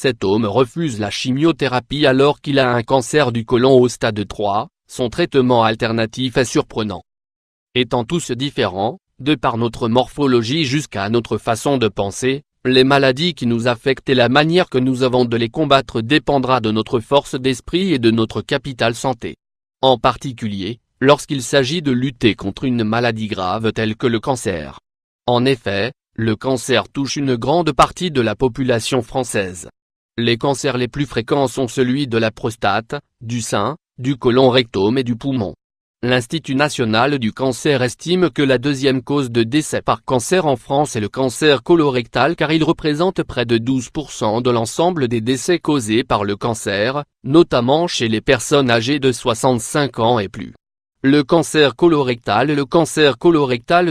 cet homme refuse la chimiothérapie alors qu'il a un cancer du côlon au stade 3, son traitement alternatif est surprenant. Étant tous différents, de par notre morphologie jusqu'à notre façon de penser, les maladies qui nous affectent et la manière que nous avons de les combattre dépendra de notre force d'esprit et de notre capital santé. En particulier, lorsqu'il s'agit de lutter contre une maladie grave telle que le cancer. En effet, le cancer touche une grande partie de la population française. Les cancers les plus fréquents sont celui de la prostate, du sein, du côlon rectum et du poumon. L'Institut national du cancer estime que la deuxième cause de décès par cancer en France est le cancer colorectal car il représente près de 12% de l'ensemble des décès causés par le cancer, notamment chez les personnes âgées de 65 ans et plus. Le cancer colorectal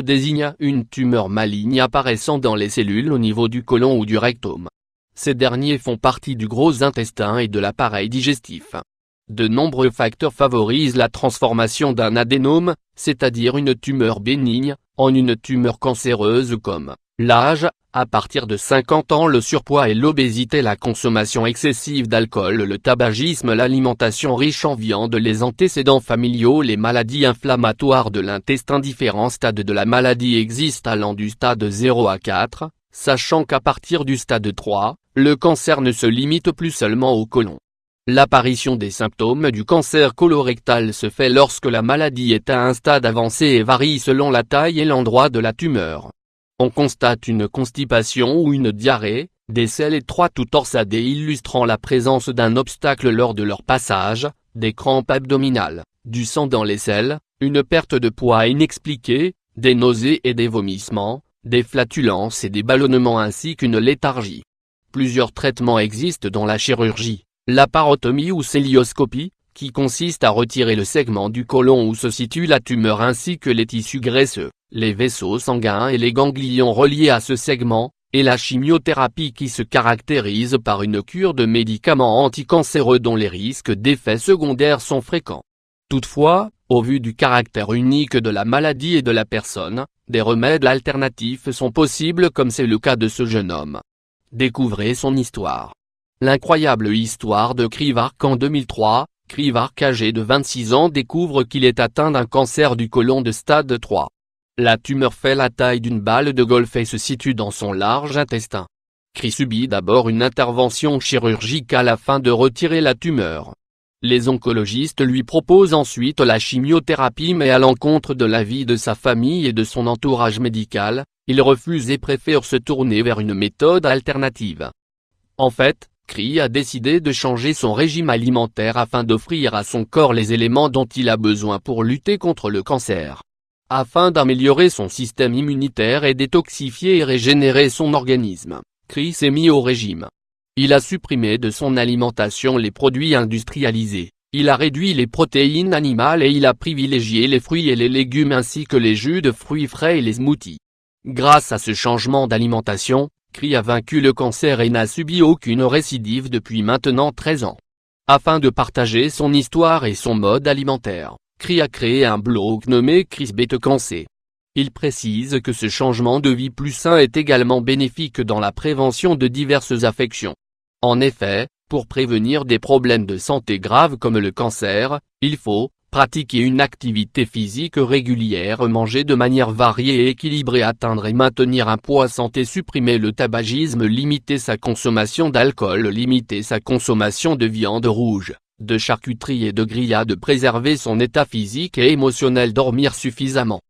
désigne une tumeur maligne apparaissant dans les cellules au niveau du côlon ou du rectum. Ces derniers font partie du gros intestin et de l'appareil digestif. De nombreux facteurs favorisent la transformation d'un adénome, c'est-à-dire une tumeur bénigne, en une tumeur cancéreuse comme l'âge, à partir de 50 ans le surpoids et l'obésité, la consommation excessive d'alcool, le tabagisme, l'alimentation riche en viande, les antécédents familiaux, les maladies inflammatoires de l'intestin. Différents stades de la maladie existent allant du stade 0 à 4, sachant qu'à partir du stade 3, le cancer ne se limite plus seulement au côlon. L'apparition des symptômes du cancer colorectal se fait lorsque la maladie est à un stade avancé et varie selon la taille et l'endroit de la tumeur. On constate une constipation ou une diarrhée, des selles étroites ou torsadées illustrant la présence d'un obstacle lors de leur passage, des crampes abdominales, du sang dans les selles, une perte de poids inexpliquée, des nausées et des vomissements, des flatulences et des ballonnements ainsi qu'une léthargie. Plusieurs traitements existent dont la chirurgie, la parotomie ou célioscopie, qui consiste à retirer le segment du côlon où se situe la tumeur ainsi que les tissus graisseux, les vaisseaux sanguins et les ganglions reliés à ce segment, et la chimiothérapie qui se caractérise par une cure de médicaments anticancéreux dont les risques d'effets secondaires sont fréquents. Toutefois, au vu du caractère unique de la maladie et de la personne, des remèdes alternatifs sont possibles comme c'est le cas de ce jeune homme. Découvrez son histoire. L'incroyable histoire de Krivark. En 2003, Krivark, âgé de 26 ans, découvre qu'il est atteint d'un cancer du côlon de stade 3. La tumeur fait la taille d'une balle de golf et se situe dans son large intestin. Kri subit d'abord une intervention chirurgicale afin de retirer la tumeur. Les oncologistes lui proposent ensuite la chimiothérapie mais à l'encontre de l'avis de sa famille et de son entourage médical, il refuse et préfère se tourner vers une méthode alternative. En fait, Kri a décidé de changer son régime alimentaire afin d'offrir à son corps les éléments dont il a besoin pour lutter contre le cancer. Afin d'améliorer son système immunitaire et détoxifier et régénérer son organisme, Kri s'est mis au régime. Il a supprimé de son alimentation les produits industrialisés, il a réduit les protéines animales et il a privilégié les fruits et les légumes ainsi que les jus de fruits frais et les smoothies. Grâce à ce changement d'alimentation, Kri a vaincu le cancer et n'a subi aucune récidive depuis maintenant 13 ans. Afin de partager son histoire et son mode alimentaire, Kri a créé un blog nommé Kris Bete Cancer. Il précise que ce changement de vie plus sain est également bénéfique dans la prévention de diverses affections. En effet, pour prévenir des problèmes de santé graves comme le cancer, il faut pratiquer une activité physique régulière, manger de manière variée et équilibrée, atteindre et maintenir un poids santé, supprimer le tabagisme, limiter sa consommation d'alcool, limiter sa consommation de viande rouge, de charcuterie et de grillades, préserver son état physique et émotionnel, dormir suffisamment.